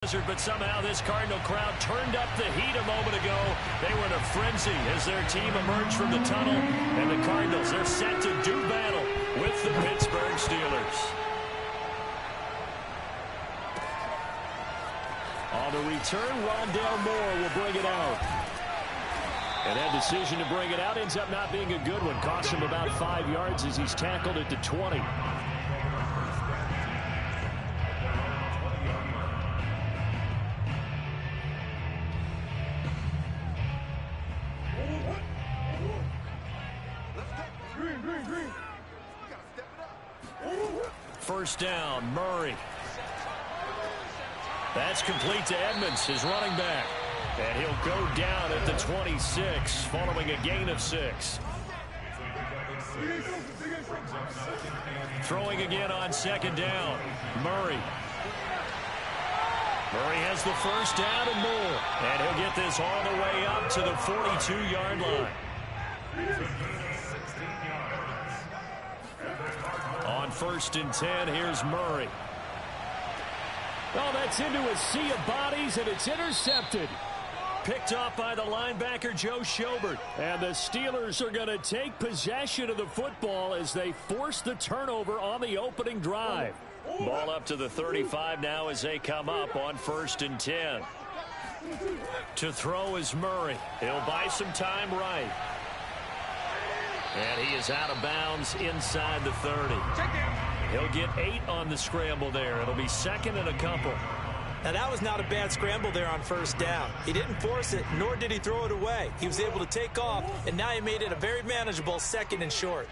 But somehow this Cardinal crowd turned up the heat a moment ago. They were in a frenzy as their team emerged from the tunnel. And the Cardinals, they're set to do battle with the Pittsburgh Steelers. On the return, Rondale Moore will bring it out. And that decision to bring it out ends up not being a good one. Costs him about 5 yards as he's tackled at the 20. First down, Murray. That's complete to Edmonds, his running back. And he'll go down at the 26, following a gain of 6. Throwing again on second down, Murray. Murray has the first down and more. And he'll get this all the way up to the 42-yard line. On first and 10, here's Murray. Oh, that's into a sea of bodies, and it's intercepted. Picked off by the linebacker, Joe Schobert. And the Steelers are going to take possession of the football as they force the turnover on the opening drive. Ball up to the 35 now as they come up on first and 10. To throw is Murray. He'll buy some time right. And he is out of bounds inside the 30. He'll get 8 on the scramble there. It'll be second and a couple. Now, that was not a bad scramble there on first down. He didn't force it, nor did he throw it away. He was able to take off, and now he made it a very manageable second and short.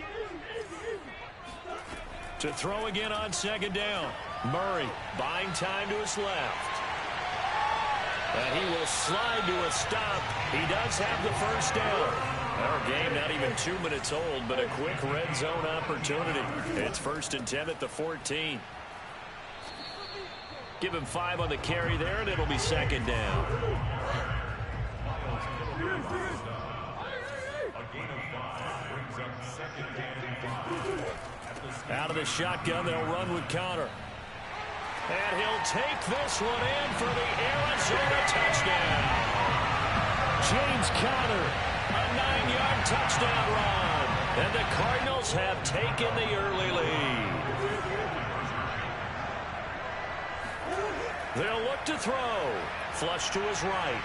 To throw again on second down. Murray buying time to his left. And he will slide to a stop. He does have the first down. Our game not even 2 minutes old, but a quick red zone opportunity. It's first and 10 at the 14. Give him 5 on the carry there, and it'll be second down. Out of the shotgun, they'll run with Conner. And he'll take this one in for the Arizona touchdown. James Conner, a 9-yard touchdown run. And the Cardinals have taken the early lead. They'll look to throw. Flush to his right.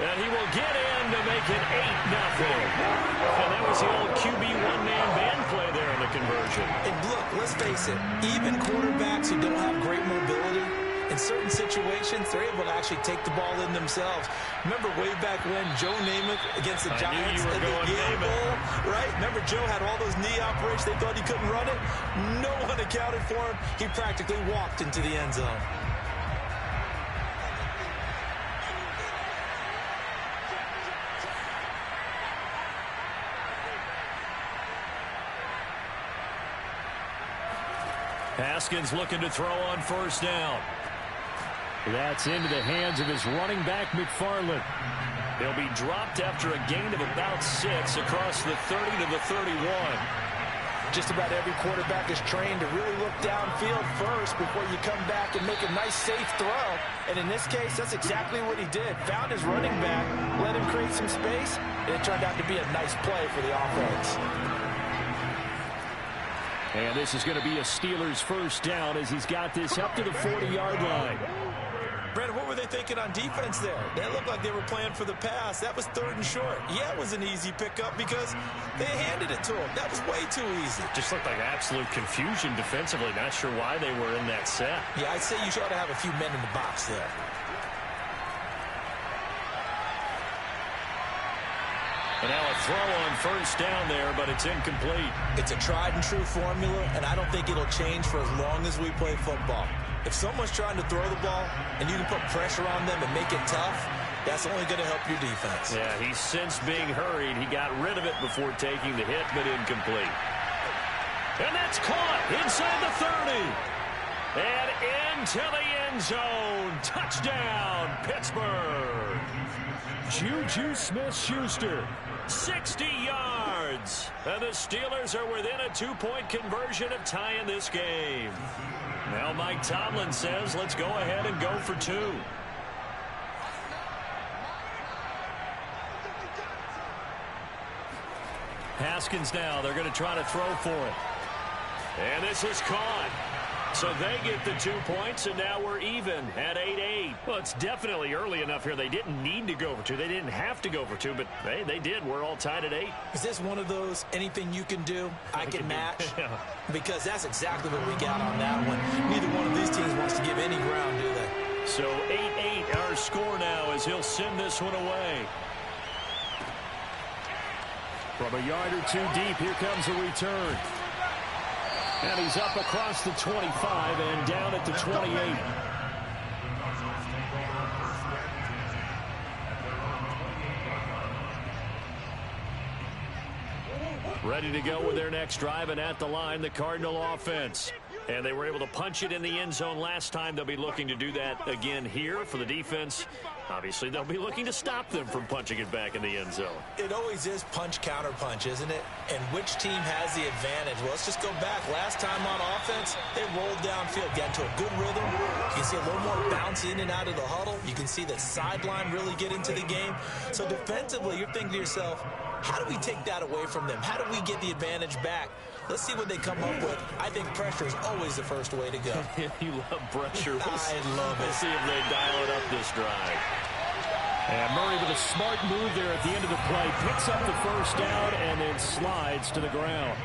And he will get in to make it 8-0. And that was the old QB one-man band play there in the conversion. And look, let's face it, even quarterbacks who don't have great mobility, in certain situations, they're able to actually take the ball in themselves. Remember way back when Joe Namath against the Giants at the Yale Bowl, right? Remember Joe had all those knee operations. They thought he couldn't run it. No one accounted for him. He practically walked into the end zone. Haskins looking to throw on first down. That's into the hands of his running back, McFarland. He'll be dropped after a gain of about 6 across the 30 to the 31. Just about every quarterback is trained to really look downfield first before you come back and make a nice, safe throw. And in this case, that's exactly what he did. Found his running back, let him create some space, and it turned out to be a nice play for the offense. And this is going to be a Steelers first down as he's got this up to the 40-yard line. Brandon, what were they thinking on defense there? They looked like they were playing for the pass. That was third and short. Yeah, it was an easy pickup because they handed it to him. That was way too easy. Just looked like absolute confusion defensively. Not sure why they were in that set. Yeah, I'd say you ought to have a few men in the box there. And now a throw on first down there, but it's incomplete. It's a tried-and-true formula, and I don't think it'll change for as long as we play football. If someone's trying to throw the ball and you can put pressure on them and make it tough, that's only going to help your defense. Yeah, he's since being hurried. He got rid of it before taking the hit, but incomplete. And that's caught inside the 30. And into the end zone. Touchdown, Pittsburgh. Juju Smith-Schuster, 60 yards. And the Steelers are within a 2-point conversion of tying this game. Now Mike Tomlin says, let's go ahead and go for 2. Haskins now, they're going to try to throw for it. And this is caught. So they get the 2 points, and now we're even at 8-8. Well, it's definitely early enough here. They didn't need to go for 2. They didn't have to go for 2, but hey, they did. We're all tied at 8. Is this one of those anything you can do, I can match? Yeah. Because that's exactly what we got on that one. Neither one of these teams wants to give any ground, do they? So 8-8 our score now as he'll send this one away. From a yard or 2 deep, here comes a return. And he's up across the 25 and down at the 28. Ready to go with their next drive, and at the line, the Cardinal offense. And they were able to punch it in the end zone last time. They'll be looking to do that again here for the defense. Obviously, they'll be looking to stop them from punching it back in the end zone. It always is punch, counter punch, isn't it? And which team has the advantage? Well, let's just go back. Last time on offense, they rolled downfield, got into a good rhythm. You can see a little more bounce in and out of the huddle. You can see the sideline really get into the game. So defensively, you're thinking to yourself, how do we take that away from them? How do we get the advantage back? Let's see what they come up with. I think pressure is always the first way to go. You love pressure. I love it. We'll see if they dial it up this drive. And Murray with a smart move there at the end of the play. Picks up the first down and then slides to the ground.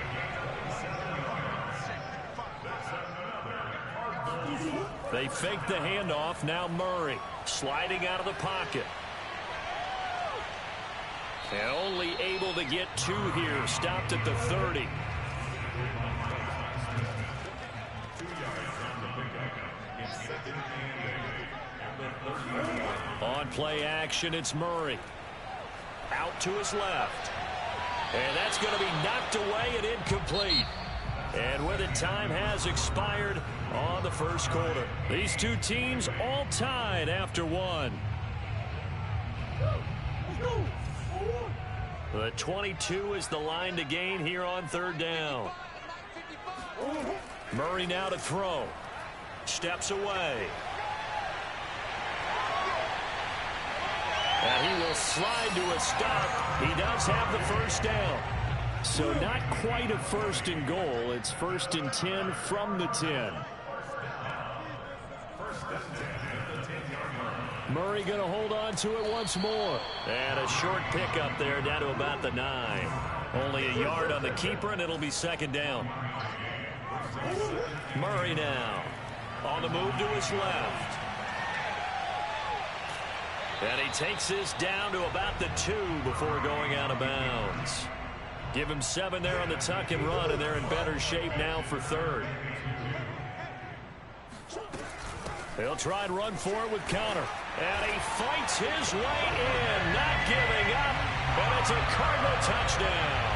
They fake the handoff. Now Murray sliding out of the pocket. And only able to get 2 here. Stopped at the 30. On play action, it's Murray. Out to his left. And that's going to be knocked away and incomplete. And with it, time has expired on the first quarter. These 2 teams all tied after 1. The 22 is the line to gain here on 3rd down. Murray now to throw. Steps away. And he will slide to a stop. He does have the first down. So not quite a 1st and goal. It's 1st and 10 from the 10. Murray going to hold on to it once more. And a short pickup there down to about the 9. Only a yard on the keeper, and it'll be 2nd down. Murray now on the move to his left. And he takes this down to about the 2 before going out of bounds. Give him 7 there on the tuck and run, and they're in better shape now for 3rd. He'll try and run for it with Conner. And he fights his way in, not giving up. And it's a Cardinal touchdown.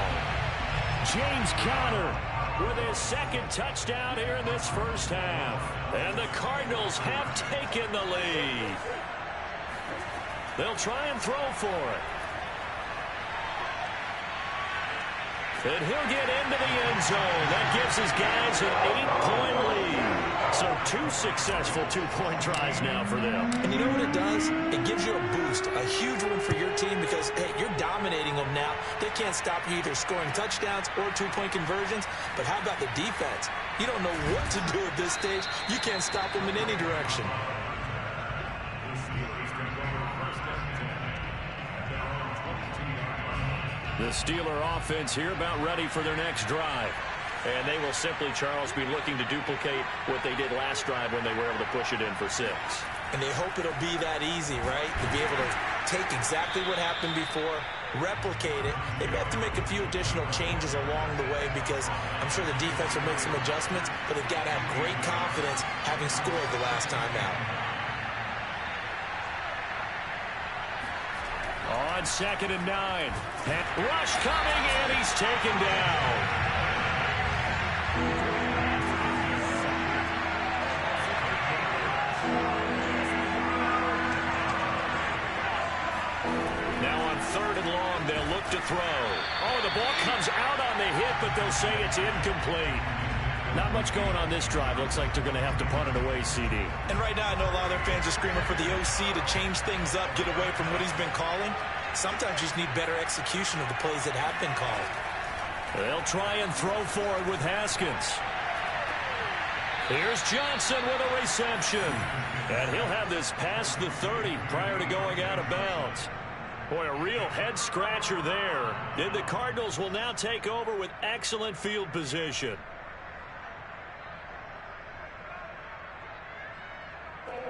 James Conner with his 2nd touchdown here in this first half. And the Cardinals have taken the lead. They'll try and throw for it. And he'll get into the end zone. That gives his guys an 8-point lead. So 2 successful 2-point tries now for them. And you know what it does? It gives you a boost, a huge one for your team because, hey, you're dominating them now. They can't stop you either scoring touchdowns or 2-point conversions. But how about the defense? You don't know what to do at this stage. You can't stop them in any direction. The Steeler offense here about ready for their next drive. And they will simply, Charles, be looking to duplicate what they did last drive when they were able to push it in for 6. And they hope it'll be that easy, right? To be able to take exactly what happened before, replicate it. They may have to make a few additional changes along the way because I'm sure the defense will make some adjustments, but they've got to have great confidence having scored the last time out. On 2nd and 9. Rush coming, and he's taken down. Now on 3rd and long, they'll look to throw. Oh, the ball comes out on the hit, but they'll say it's incomplete. Not much going on this drive. Looks like they're going to have to punt it away, CD. And right now, I know a lot of their fans are screaming for the OC to change things up, get away from what he's been calling. Sometimes you just need better execution of the plays that have been called. They'll try and throw for it with Haskins. Here's Johnson with a reception. And he'll have this past the 30 prior to going out of bounds. Boy, a real head-scratcher there. And the Cardinals will now take over with excellent field position.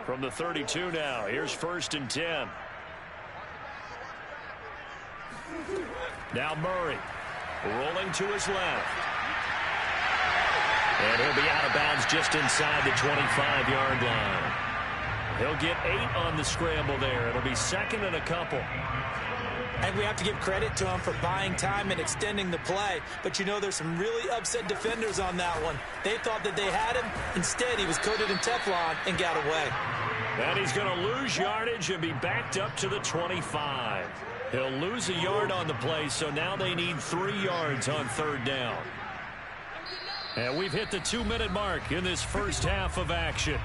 From the 32 now, here's 1st and 10. Now Murray, rolling to his left. And he'll be out of bounds just inside the 25-yard line. He'll get 8 on the scramble there. It'll be 2nd and a couple. And we have to give credit to him for buying time and extending the play. But you know, there's some really upset defenders on that one. They thought that they had him. Instead, he was coated in Teflon and got away. And he's going to lose yardage and be backed up to the 25. He'll lose a yard on the play, so now they need 3 yards on 3rd down. And we've hit the 2-minute mark in this first half of action.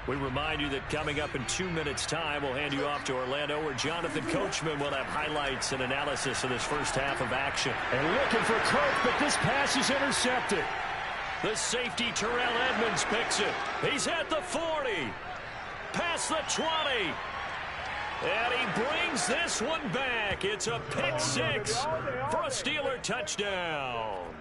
We remind you that coming up in 2 minutes' time, we'll hand you off to Orlando, where Jonathan Coachman will have highlights and analysis of this first half of action. And looking for Kirk, but this pass is intercepted. The safety, Terrell Edmonds, picks it. He's at the 40. Past the 20. And he brings this one back. It's a pick 6 for a Steeler touchdown.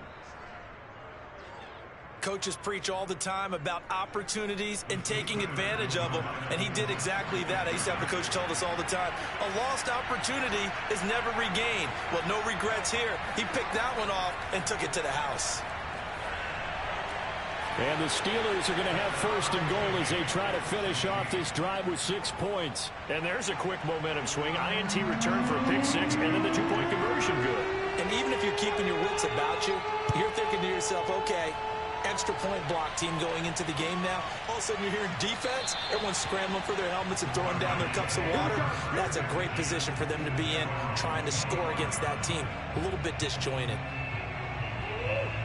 Coaches preach all the time about opportunities and taking advantage of them, and he did exactly that. I used to have a coach tell us all the time, a lost opportunity is never regained. Well, no regrets here. He picked that one off and took it to the house. And the Steelers are going to have 1st and goal as they try to finish off this drive with 6 points. And there's a quick momentum swing. INT return for a pick 6, and then the 2-point conversion good. And even if you're keeping your wits about you, you're thinking to yourself, okay, extra point block team going into the game now. All of a sudden you're hearing defense. Everyone's scrambling for their helmets and throwing down their cups of water. That's a great position for them to be in, trying to score against that team. A little bit disjointed.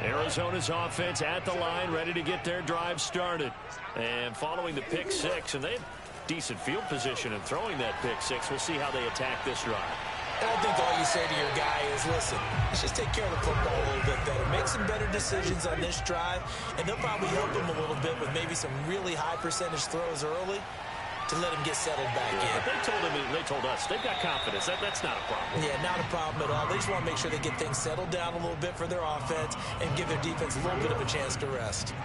Arizona's offense at the line, ready to get their drive started. And following the pick 6, and they have decent field position in throwing that pick 6. We'll see how they attack this drive. And I think all you say to your guy is, listen, let's just take care of the football a little bit better. Make some better decisions on this drive, and they'll probably help him a little bit with maybe some really high percentage throws early to let him get settled back in. They told us they've got confidence. That's not a problem. Yeah, not a problem at all. They just want to make sure they get things settled down a little bit for their offense and give their defense a little bit of a chance to rest.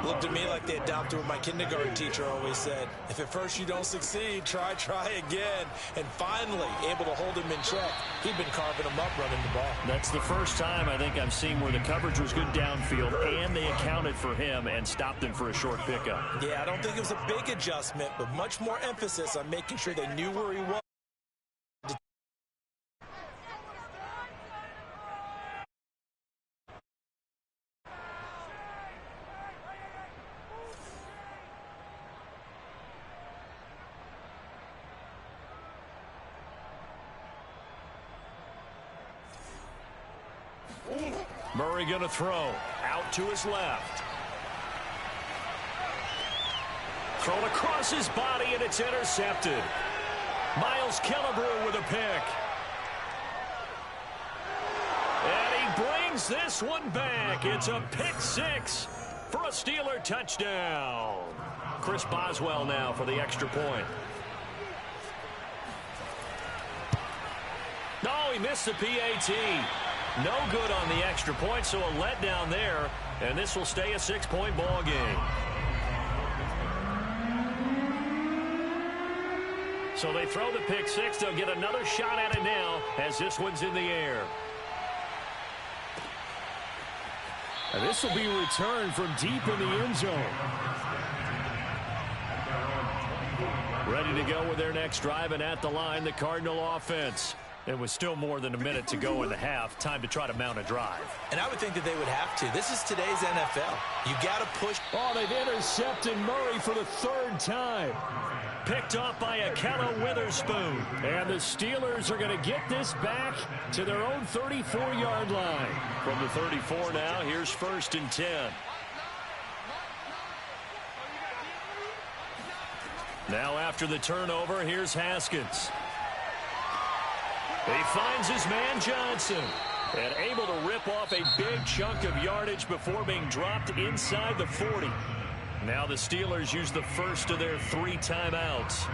Looked to me like they adopted what my kindergarten teacher always said. If at first you don't succeed, try again. And finally, able to hold him in check. He'd been carving him up running the ball. That's the first time I think I've seen where the coverage was good downfield and they accounted for him and stopped him for a short pickup. Yeah, I don't think it was a big adjustment, but much more emphasis on making sure they knew where he was. Murray going to throw out to his left. Thrown across his body, and it's intercepted. Miles Killebrew with a pick. And he brings this one back. It's a pick 6 for a Steeler touchdown. Chris Boswell now for the extra point. No, he missed the PAT. No good on the extra point, so a letdown there, and this will stay a 6-point ball game. So they throw the pick 6. They'll get another shot at it now as this one's in the air. And this will be returned from deep in the end zone. Ready to go with their next drive, and at the line, the Cardinal offense. And with still more than a minute to go in the half, time to try to mount a drive. And I would think that they would have to. This is today's NFL. You got to push. Oh, they've intercepted Murray for the 3rd time. picked off by Akello Witherspoon. And the Steelers are going to get this back to their own 34-yard line. From the 34 now, here's 1st and 10. Now after the turnover, here's Haskins. He finds his man Johnson. And able to rip off a big chunk of yardage before being dropped inside the 40. Now the Steelers use the first of their 3 timeouts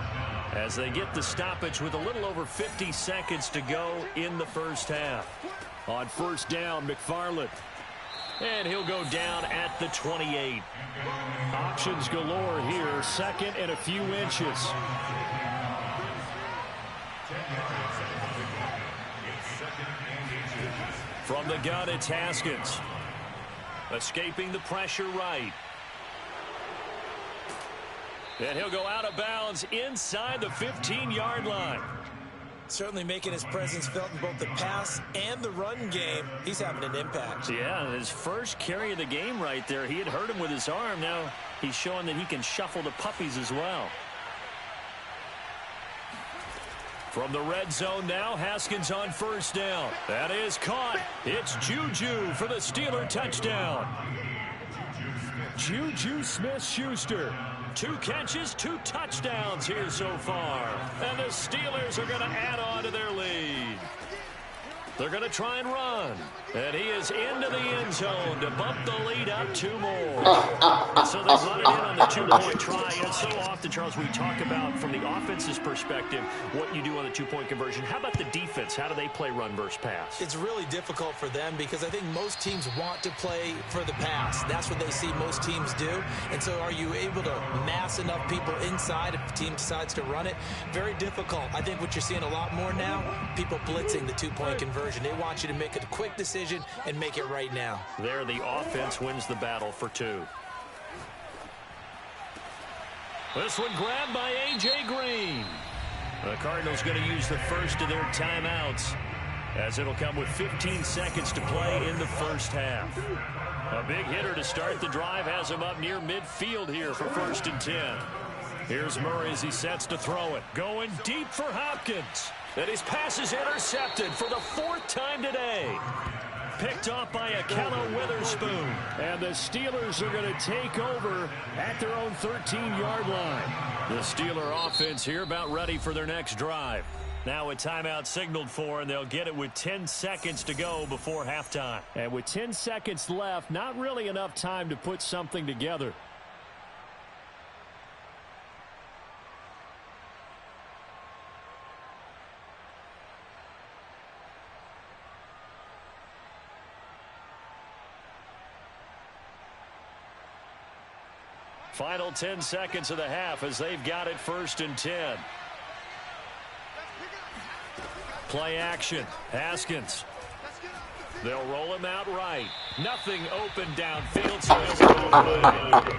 as they get the stoppage with a little over 50 seconds to go in the first half. On 1st down, McFarland. And he'll go down at the 28. Options galore here. 2nd and a few inches. From the gun, it's Haskins. Escaping the pressure right. And he'll go out of bounds inside the 15-yard line. Certainly making his presence felt in both the pass and the run game. He's having an impact. Yeah, his first carry of the game right there. He had hurt him with his arm. Now he's showing that he can shuffle the puppies as well. From the red zone now, Haskins on 1st down. That is caught. It's Juju for the Steeler touchdown. Juju Smith-Schuster. 2 catches, 2 touchdowns here so far. And the Steelers are going to add on to their lead. They're going to try and run. And he is into the end zone to bump the lead up 2 more. So they run it in on the 2-point try. And so often, Charles, we talk about from the offense's perspective what you do on the 2-point conversion. How about the defense? How do they play run versus pass? It's really difficult for them because I think most teams want to play for the pass. That's what they see most teams do. And so are you able to mass enough people inside if the team decides to run it? Very difficult. I think what you're seeing a lot more now, people blitzing the 2-point conversion. They want you to make a quick decision and make it right now. There, the offense wins the battle for 2. This one grabbed by A.J. Green. The Cardinals going to use the first of their timeouts as it'll come with 15 seconds to play in the first half. A big hitter to start the drive has him up near midfield here for 1st and 10. Here's Murray as he sets to throw it. Going deep for Hopkins. And his pass is intercepted for the 4th time today. Picked off by Akello Witherspoon. And the Steelers are going to take over at their own 13-yard line. The Steeler offense here about ready for their next drive. Now a timeout signaled for, and they'll get it with 10 seconds to go before halftime. And with 10 seconds left, not really enough time to put something together. Final 10 seconds of the half as they've got it 1st and 10. Play action. Haskins. They'll roll him out right. Nothing open downfield, so he'll go away.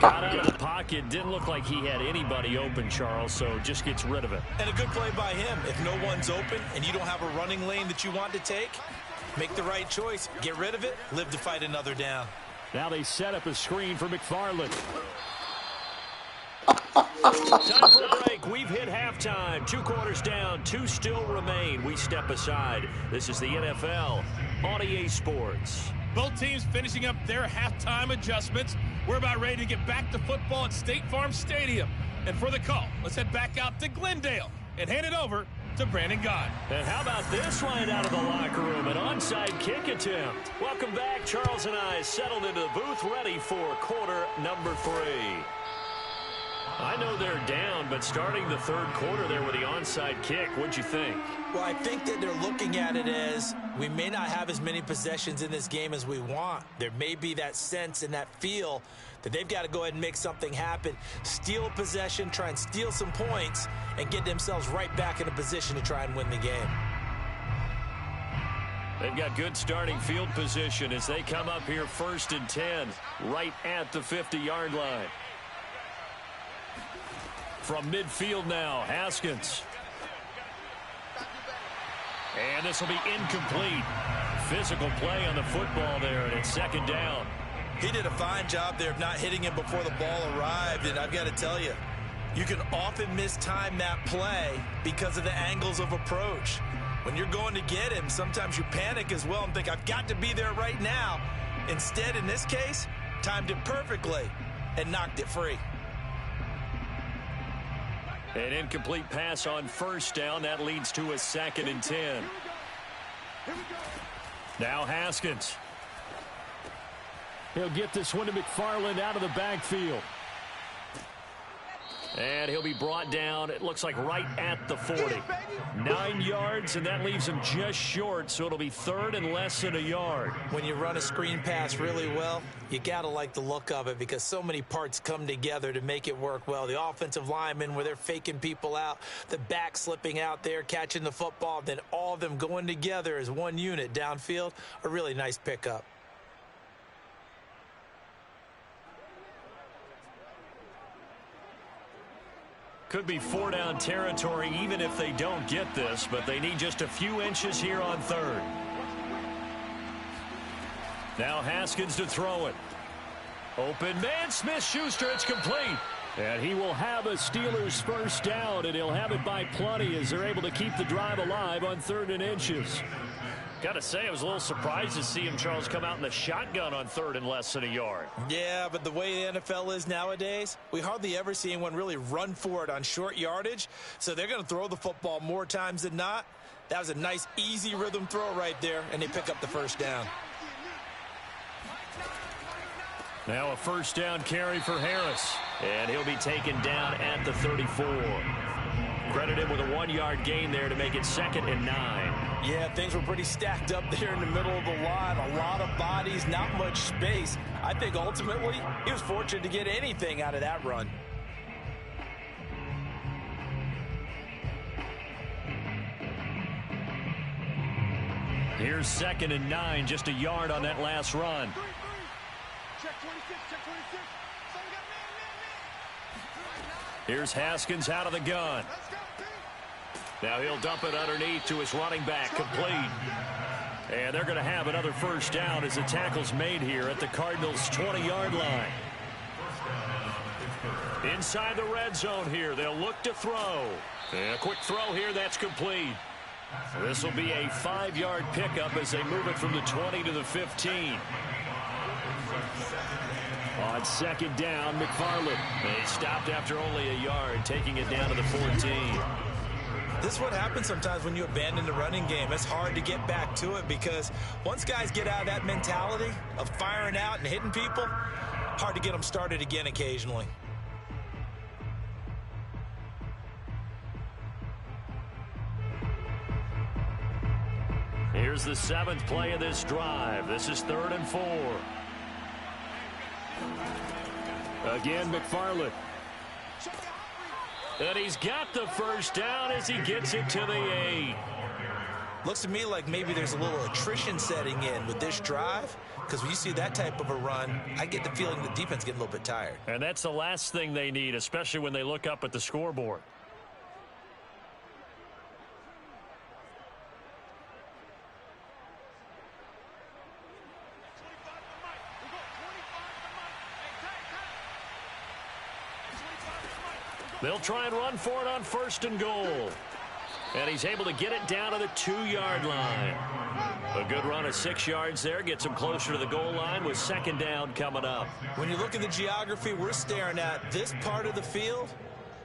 Got out of the pocket. Didn't look like he had anybody open, Charles, so just gets rid of it. And a good play by him. If no one's open and you don't have a running lane that you want to take, make the right choice. Get rid of it. Live to fight another down. Now they set up a screen for McFarland. Time for a break. We've hit halftime. 2 quarters down. 2 still remain. We step aside. This is the NFL on EA Sports. Both teams finishing up their halftime adjustments. We're about ready to get back to football at State Farm Stadium. And for the call, let's head back out to Glendale and hand it over to Brandon Gaudin. And how about this right out of the locker room? An onside kick attempt. Welcome back. Charles and I settled into the booth ready for quarter number 3. I know they're down, but starting the 3rd quarter there with the onside kick, what'd you think? Well, I think that they're looking at it as we may not have as many possessions in this game as we want. There may be that sense and that feel that they've got to go ahead and make something happen, steal a possession, try and steal some points, and get themselves right back in a position to try and win the game. They've got good starting field position as they come up here 1st and 10, right at the 50-yard line. From midfield now, Haskins. And this will be incomplete. Physical play on the football there, and it's 2nd down. He did a fine job there of not hitting him before the ball arrived, and I've got to tell you, You can often mistime that play because of the angles of approach. When you're going to get him, sometimes you panic as well and think, I've got to be there right now. Instead, in this case, timed it perfectly and knocked it free. An incomplete pass on first down. That leads to a 2nd and 10. Now Haskins. He'll get this one to McFarland out of the backfield. And he'll be brought down, it looks like right at the 40. 9 yards, and that leaves him just short, so it'll be 3rd and less than a yard. When you run a screen pass really well, you got to like the look of it because so many parts come together to make it work well. The offensive linemen, where they're faking people out, the back slipping out there, catching the football, then all of them going together as one unit downfield, a really nice pickup. Could be 4-down territory even if they don't get this, but they need just a few inches here on 3rd. Now Haskins to throw it. Open man, Smith-Schuster, it's complete. And he will have a Steelers first down, and he'll have it by plenty as they're able to keep the drive alive on 3rd and inches. Got to say, I was a little surprised to see him, Charles, come out in the shotgun on 3rd and less than a yard. Yeah, but the way the NFL is nowadays, we hardly ever see anyone really run for it on short yardage. So they're going to throw the football more times than not. That was a nice, easy rhythm throw right there, and they pick up the first down. Now a first down carry for Harris. And he'll be taken down at the 34. Credit him with a 1-yard gain there to make it 2nd and 9. Yeah, things were pretty stacked up there in the middle of the line. A lot of bodies, not much space. I think ultimately he was fortunate to get anything out of that run. Here's 2nd and 9, just a yard on that last run. Here's Haskins out of the gun. Now he'll dump it underneath to his running back, complete. And they're going to have another first down as the tackle's made here at the Cardinals' 20-yard line. Inside the red zone here, they'll look to throw. And a quick throw here, that's complete. This will be a 5-yard pickup as they move it from the 20 to the 15. On 2nd down, McFarland. They stopped after only a yard, taking it down to the 14. This is what happens sometimes when you abandon the running game. It's hard to get back to it because once guys get out of that mentality of firing out and hitting people, hard to get them started again occasionally. Here's the 7th play of this drive. This is 3rd and 4. Again, McFarland. And he's got the first down as he gets it to the 8. Looks to me like maybe there's a little attrition setting in with this drive, because when you see that type of a run, I get the feeling the defense getting a little bit tired. And that's the last thing they need, especially when they look up at the scoreboard. They'll try and run for it on 1st and goal. And he's able to get it down to the 2-yard line. A good run of 6 yards there gets him closer to the goal line with 2nd down coming up. When you look at the geography we're staring at, this part of the field,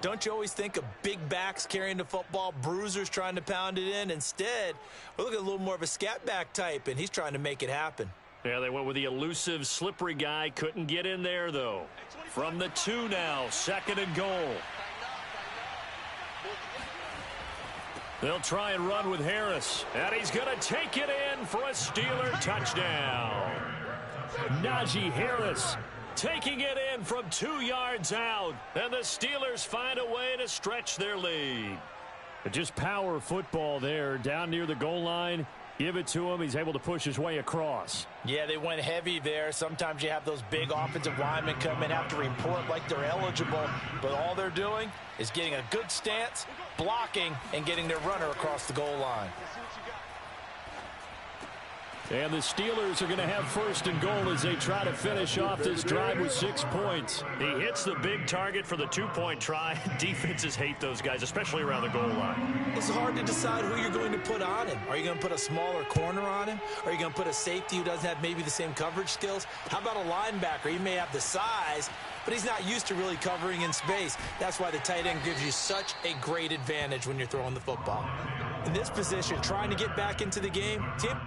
don't you always think of big backs carrying the football, bruisers trying to pound it in? Instead, we're looking at a little more of a scat back type, and he's trying to make it happen. Yeah, they went with the elusive, slippery guy. Couldn't get in there, though. From the 2 now, 2nd and goal. They'll try and run with Harris. And he's going to take it in for a Steeler touchdown. Najee Harris taking it in from 2 yards out. And the Steelers find a way to stretch their lead. But just power football there down near the goal line. Give it to him. He's able to push his way across. Yeah, they went heavy there. Sometimes you have those big offensive linemen come in, have to report like they're eligible. But all they're doing is getting a good stance, blocking, and getting their runner across the goal line. And the Steelers are going to have first and goal as they try to finish off this drive with 6 points. He hits the big target for the 2-point try. Defenses hate those guys, especially around the goal line. It's hard to decide who you're going to put on him. Are you going to put a smaller corner on him? Are you going to put a safety who doesn't have maybe the same coverage skills? How about a linebacker? He may have the size, but he's not used to really covering in space. That's why the tight end gives you such a great advantage when you're throwing the football. In this position, trying to get back into the game, team.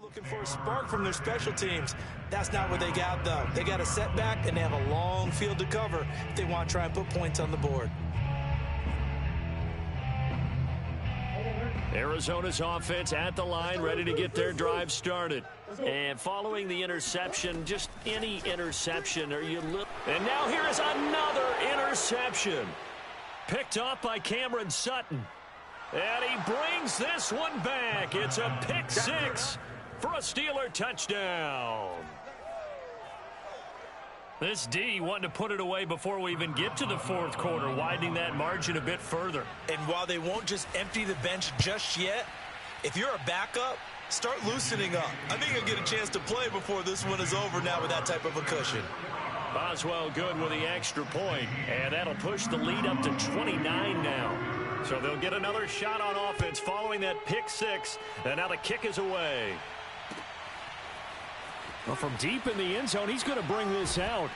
Looking for a spark from their special teams. That's not what they got, though. They got a setback, and they have a long field to cover if they want to try and put points on the board. Arizona's offense at the line, ready to get their drive started. And following the interception, just any interception, and now here is another interception. Picked off by Cameron Sutton. And he brings this one back. It's a pick six for a Steeler touchdown. This D wanting to put it away before we even get to the fourth quarter, widening that margin a bit further. And while they won't just empty the bench just yet, if you're a backup, start loosening up. I think he'll get a chance to play before this one is over now with that type of a cushion. Boswell good with the extra point, and that'll push the lead up to 29 now. So they'll get another shot on offense following that pick six, and now the kick is away. Well, from deep in the end zone, he's going to bring this out.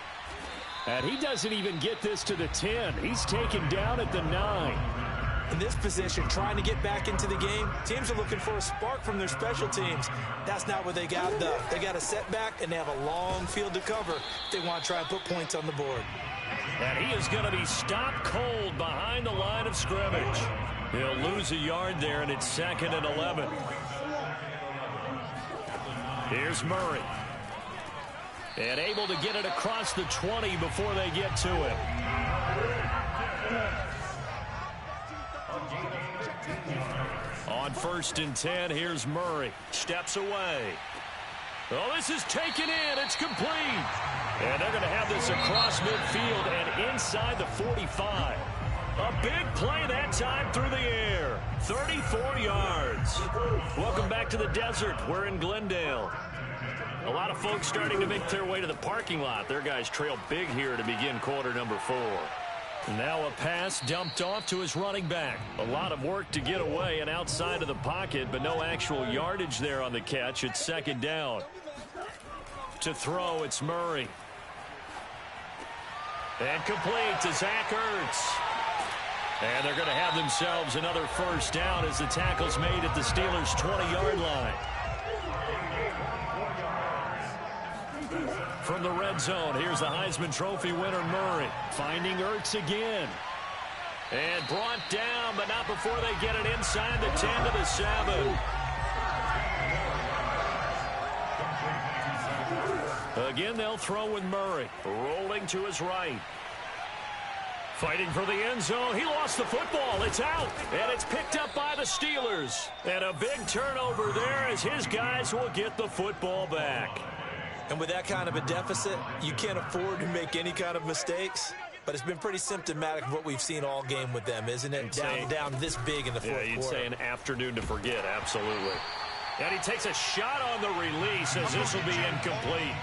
And he doesn't even get this to the 10. He's taken down at the 9. In this position, trying to get back into the game, teams are looking for a spark from their special teams. That's not what they got, though. They got a setback, and they have a long field to cover if they want to try and put points on the board. And he is going to be stopped cold behind the line of scrimmage. He'll lose a yard there, and it's 2nd and 11. Here's Murray. And able to get it across the 20 before they get to it. On 1st and 10, here's Murray. Steps away. Oh, this is taken in. It's complete. And they're going to have this across midfield and inside the 45. A big play that time through the air. 34 yards. Welcome back to the desert. We're in Glendale. A lot of folks starting to make their way to the parking lot. Their guys trail big here to begin quarter number 4. Now a pass dumped off to his running back. A lot of work to get away and outside of the pocket, but no actual yardage there on the catch. It's 2nd down. To throw, it's Murray. And complete to Zach Ertz. And they're going to have themselves another 1st down as the tackle's made at the Steelers' 20-yard line. From the red zone, here's the Heisman Trophy winner, Murray. Finding Ertz again. And brought down, but not before they get it inside the 10 to the 7. Again, they'll throw with Murray. Rolling to his right. Fighting for the end zone. He lost the football. It's out. And it's picked up by the Steelers. And a big turnover there as his guys will get the football back. And with that kind of a deficit, you can't afford to make any kind of mistakes. But it's been pretty symptomatic of what we've seen all game with them, isn't it? Down this big in the fourth quarter. Yeah, you'd say an afternoon to forget, absolutely. And he takes a shot on the release as this will be incomplete.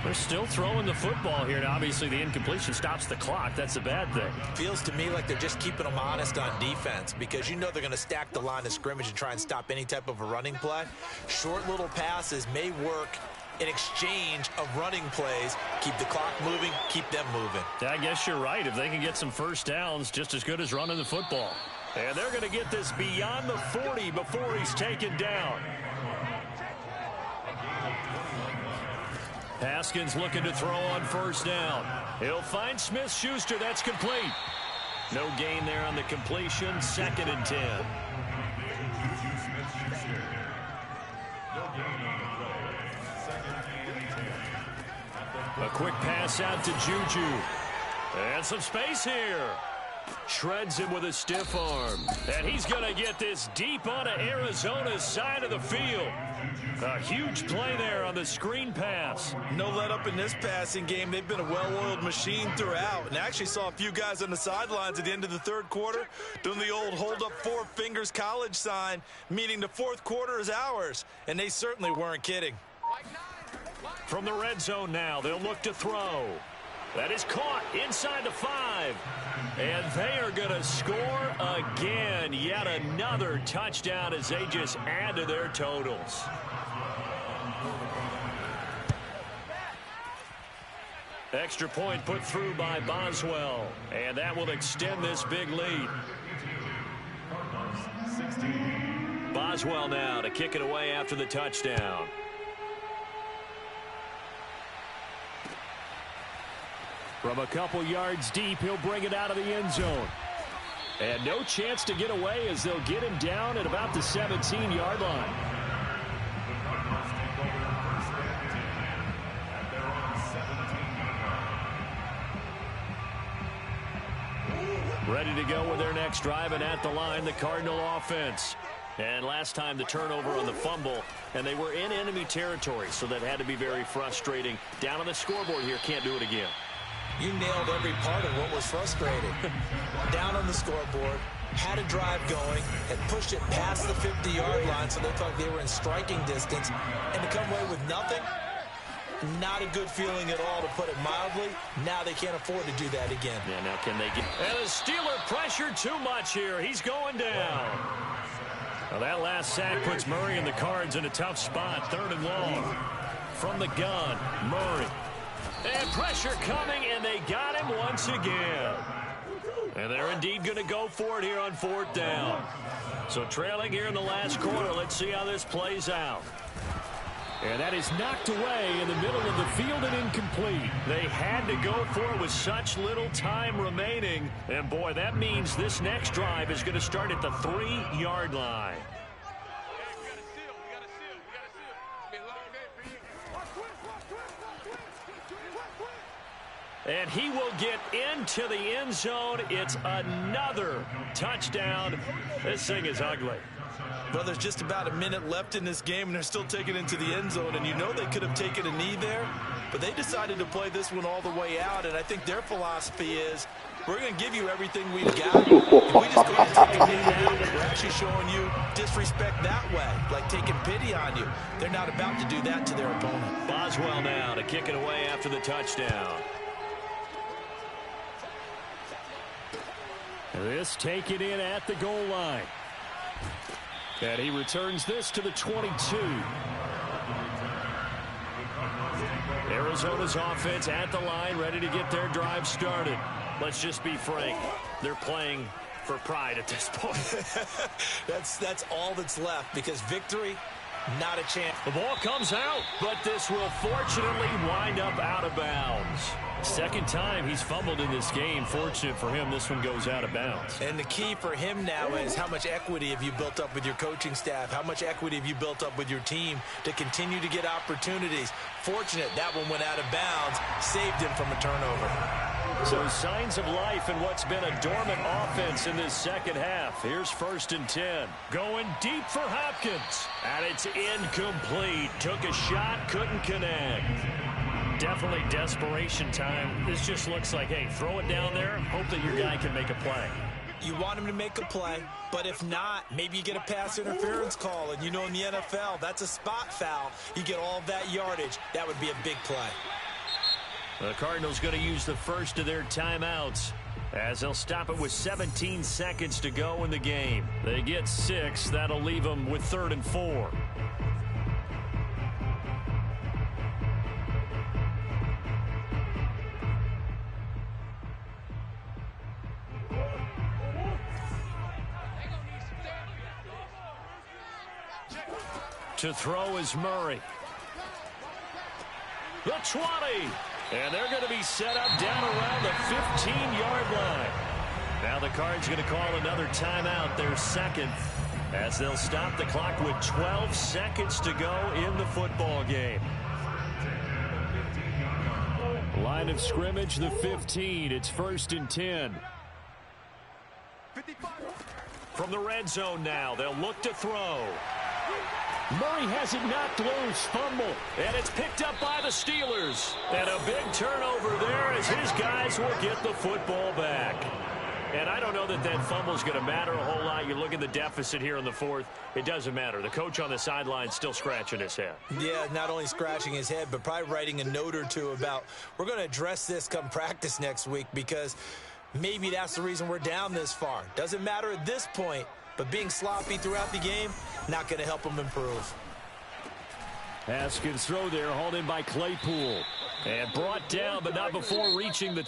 They're still throwing the football here, and obviously the incompletion stops the clock. That's a bad thing. Feels to me like they're just keeping them honest on defense because you know they're going to stack the line of scrimmage and try and stop any type of a running play. Short little passes may work in exchange of running plays. Keep the clock moving, keep them moving. I guess you're right. If they can get some 1st downs, just as good as running the football. And they're going to get this beyond the 40 before he's taken down. Haskins looking to throw on 1st down. He'll find Smith-Schuster. That's complete. No gain there on the completion. 2nd and 10. A quick pass out to Juju. And some space here. Shreds him with a stiff arm. And he's going to get this deep onto Arizona's side of the field. A huge play there on the screen pass. No let up in this passing game. They've been a well-oiled machine throughout. And I actually saw a few guys on the sidelines at the end of the 3rd quarter doing the old hold up 4 fingers college sign, meaning the 4th quarter is ours. And they certainly weren't kidding. From the red zone now, they'll look to throw. That is caught inside the 5. And they are going to score again. Yet another touchdown as they just add to their totals. Extra point put through by Boswell. And that will extend this big lead. Boswell now to kick it away after the touchdown. From a couple yards deep, he'll bring it out of the end zone. And no chance to get away as they'll get him down at about the 17-yard line. Ready to go with their next drive, and at the line, the Cardinal offense. And last time the turnover on the fumble, and they were in enemy territory, so that had to be very frustrating. Down on the scoreboard here, can't do it again. You nailed every part of what was frustrating. Down on the scoreboard, had a drive going, had pushed it past the 50-yard line so they thought they were in striking distance, and to come away with nothing, not a good feeling at all, to put it mildly. Now they can't afford to do that again. Yeah, now can they get... And the Steeler pressure too much here. He's going down. Well, that last sack puts Murray and the Cards in a tough spot. 3rd and long. From the gun, Murray. And pressure coming, and they got him once again. And they're indeed going to go for it here on 4th down. So trailing here in the last quarter. Let's see how this plays out. And that is knocked away in the middle of the field and incomplete. They had to go for it with such little time remaining. And, boy, that means this next drive is going to start at the 3-yard line. And he will get into the end zone. It's another touchdown. This thing is ugly. Well, there's just about a minute left in this game, and they're still taking it into the end zone. And you know they could have taken a knee there, but they decided to play this one all the way out. And I think their philosophy is, we're going to give you everything we've got. If we just go and take a knee now, we're actually showing you disrespect that way, like taking pity on you. They're not about to do that to their opponent. Boswell now to kick it away after the touchdown. This taken in at the goal line. And he returns this to the 22. Arizona's offense at the line, ready to get their drive started. Let's just be frank. They're playing for pride at this point. That's all that's left, because victory, not a chance. The ball comes out, but this will fortunately wind up out of bounds. Second time he's fumbled in this game. Fortunate for him, this one goes out of bounds. And the key for him now is, how much equity have you built up with your coaching staff? How much equity have you built up with your team to continue to get opportunities? Fortunate that one went out of bounds, saved him from a turnover. So signs of life in what's been a dormant offense in this second half. Here's 1st and 10. Going deep for Hopkins. And it's incomplete. Took a shot, couldn't connect. Definitely desperation time. This just looks like, hey, throw it down there, hope that your guy can make a play. You want him to make a play, but if not, maybe you get a pass interference call. And you know, in the NFL, that's a spot foul. You get all of that yardage. That would be a big play. The Cardinals going to use the first of their timeouts, as they'll stop it with 17 seconds to go in the game. They get 6. That'll leave them with 3rd and 4. To throw is Murray. The 20. And they're going to be set up down around the 15-yard line. Now the Cards going to call another timeout, their second, as they'll stop the clock with 12 seconds to go in the football game. Line of scrimmage, the 15. It's 1st and 10. From the red zone now, they'll look to throw. Murray has it knocked loose, fumble, and it's picked up by the Steelers. And a big turnover there as his guys will get the football back. And I don't know that that fumble is going to matter a whole lot. You look at the deficit here in the 4th. It doesn't matter. The coach on the sideline still scratching his head. Yeah, not only scratching his head, but probably writing a note or two about, we're going to address this come practice next week, because maybe that's the reason we're down this far. Doesn't matter at this point. But being sloppy throughout the game, not going to help them improve. Haskins throw there, hauled in by Claypool. And brought down, but not before reaching the